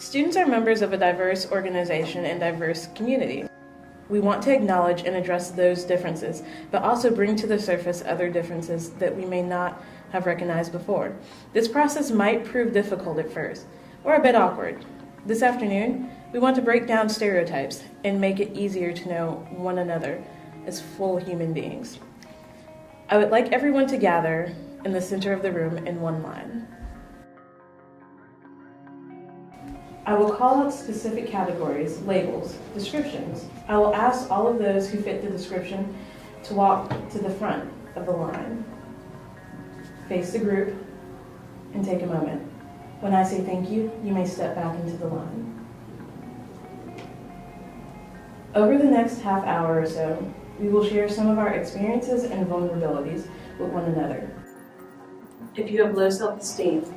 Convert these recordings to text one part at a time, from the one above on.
Students are members of a diverse organization and diverse community. We want to acknowledge and address those differences, but also bring to the surface other differences that we may not have recognized before. This process might prove difficult at first, or a bit awkward. This afternoon, we want to break down stereotypes and make it easier to know one another as full human beings. I would like everyone to gather in the center of the room in one line. I will call out specific categories, labels, descriptions. I will ask all of those who fit the description to walk to the front of the line, face the group, and take a moment. When I say thank you, you may step back into the line. Over the next half hour or so, we will share some of our experiences and vulnerabilities with one another. If you have low self-esteem,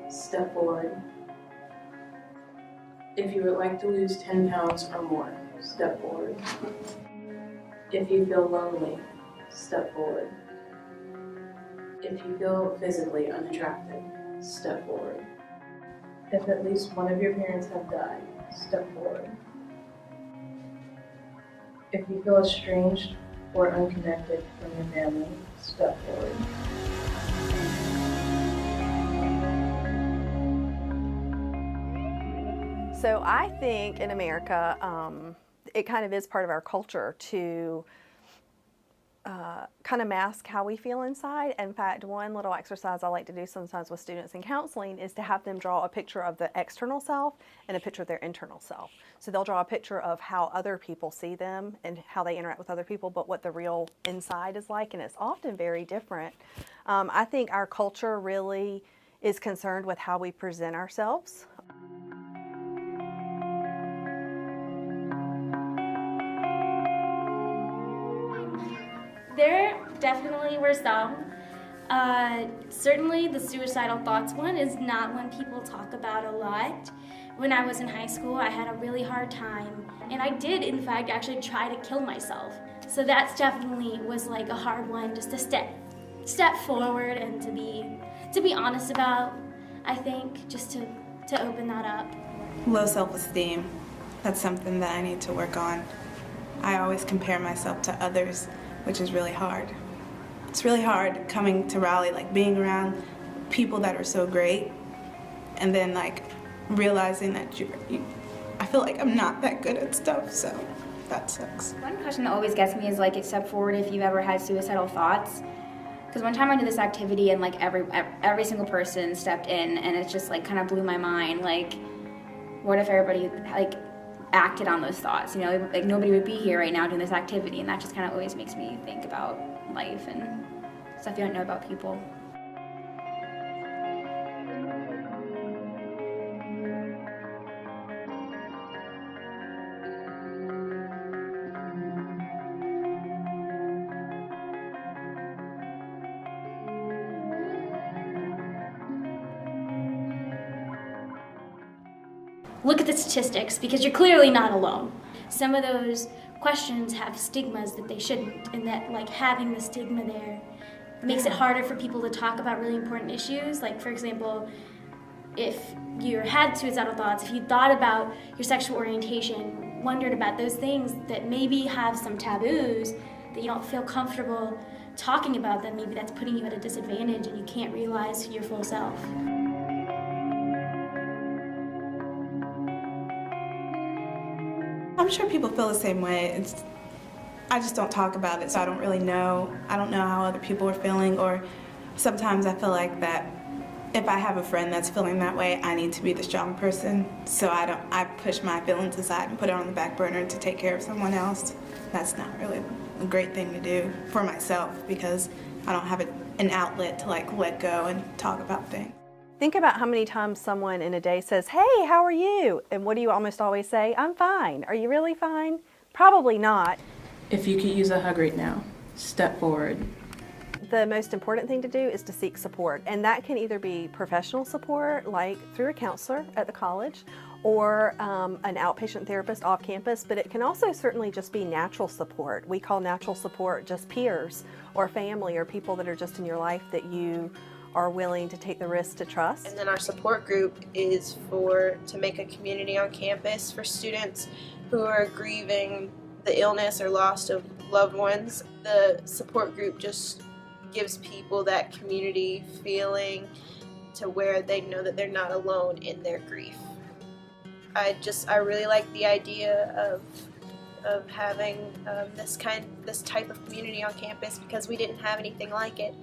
step forward. If you would like to lose 10 pounds or more, step forward. If you feel lonely, step forward. If you feel physically unattractive, step forward. If at least one of your parents have died, step forward. If you feel estranged or unconnected from your family, step forward. So I think in America, it kind of is part of our culture to kind of mask how we feel inside. In fact, one little exercise I like to do sometimes with students in counseling is to have them draw a picture of the external self and a picture of their internal self. So they'll draw a picture of how other people see them and how they interact with other people, but what the real inside is like, and it's often very different. I think our culture really is concerned with how we present ourselves. There definitely were some. Certainly the suicidal thoughts one is not one people talk about a lot. When I was in high school, I had a really hard time, and I did, in fact, actually try to kill myself. So that's definitely was like a hard one, just to step forward and to be honest about. I think just to open that up. Low self-esteem. That's something that I need to work on. I always compare myself to others, which is really hard. It's really hard coming to Raleigh, like being around people that are so great, and then like realizing that I feel like I'm not that good at stuff, so that sucks. One question that always gets me is like, step forward if you've ever had suicidal thoughts. Because one time I did this activity and like every single person stepped in, and it just like kind of blew my mind. Like, what if everybody like acted on those thoughts? You know, like nobody would be here right now doing this activity, and that just kind of always makes me think about life and stuff you don't know about people. Look at the statistics, because you're clearly not alone. Some of those questions have stigmas that they shouldn't, and that like having the stigma there makes it harder for people to talk about really important issues. Like, for example, if you had suicidal thoughts, if you thought about your sexual orientation, wondered about those things that maybe have some taboos, that you don't feel comfortable talking about them, maybe that's putting you at a disadvantage and you can't realize your full self. I'm sure people feel the same way. I just don't talk about it, so I don't really know. I don't know how other people are feeling, or sometimes I feel like that if I have a friend that's feeling that way, I need to be the strong person. So I push my feelings aside and put it on the back burner to take care of someone else. That's not really a great thing to do for myself, because I don't have an outlet to like let go and talk about things. Think about how many times someone in a day says, "Hey, how are you?" And what do you almost always say? "I'm fine." Are you really fine? Probably not. If you could use a hug right now, step forward. The most important thing to do is to seek support, and that can either be professional support, like through a counselor at the college, or an outpatient therapist off campus, but it can also certainly just be natural support. We call natural support just peers or family or people that are just in your life that you are willing to take the risk to trust. And then our support group is to make a community on campus for students who are grieving the illness or loss of loved ones. The support group just gives people that community feeling to where they know that they're not alone in their grief. I really like the idea of having this type of community on campus because we didn't have anything like it.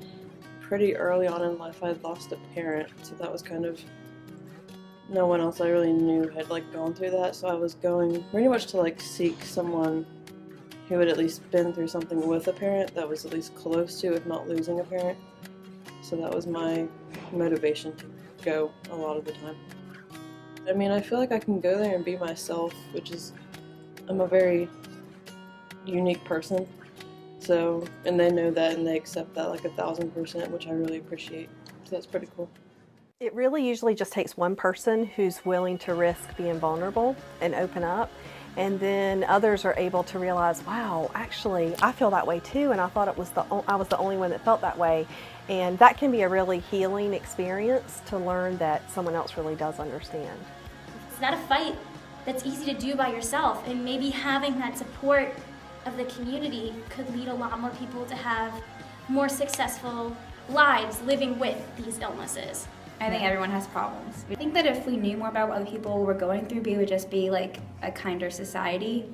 Pretty early on in life, I had lost a parent, so that was kind of, no one else I really knew had gone through that, so I was going pretty much to seek someone who had at least been through something with a parent that was at least close to, if not losing a parent. So that was my motivation to go a lot of the time. I mean, I feel like I can go there and be myself, which is, I'm a very unique person. So, and they know that and they accept that 1,000%, which I really appreciate. So that's pretty cool. It really usually just takes one person who's willing to risk being vulnerable and open up. And then others are able to realize, wow, actually, I feel that way too, and I thought I was the only one that felt that way. And that can be a really healing experience to learn that someone else really does understand. It's not a fight that's easy to do by yourself, and maybe having that support of the community could lead a lot more people to have more successful lives living with these illnesses. I think everyone has problems. I think that if we knew more about what other people were going through, we would just be a kinder society.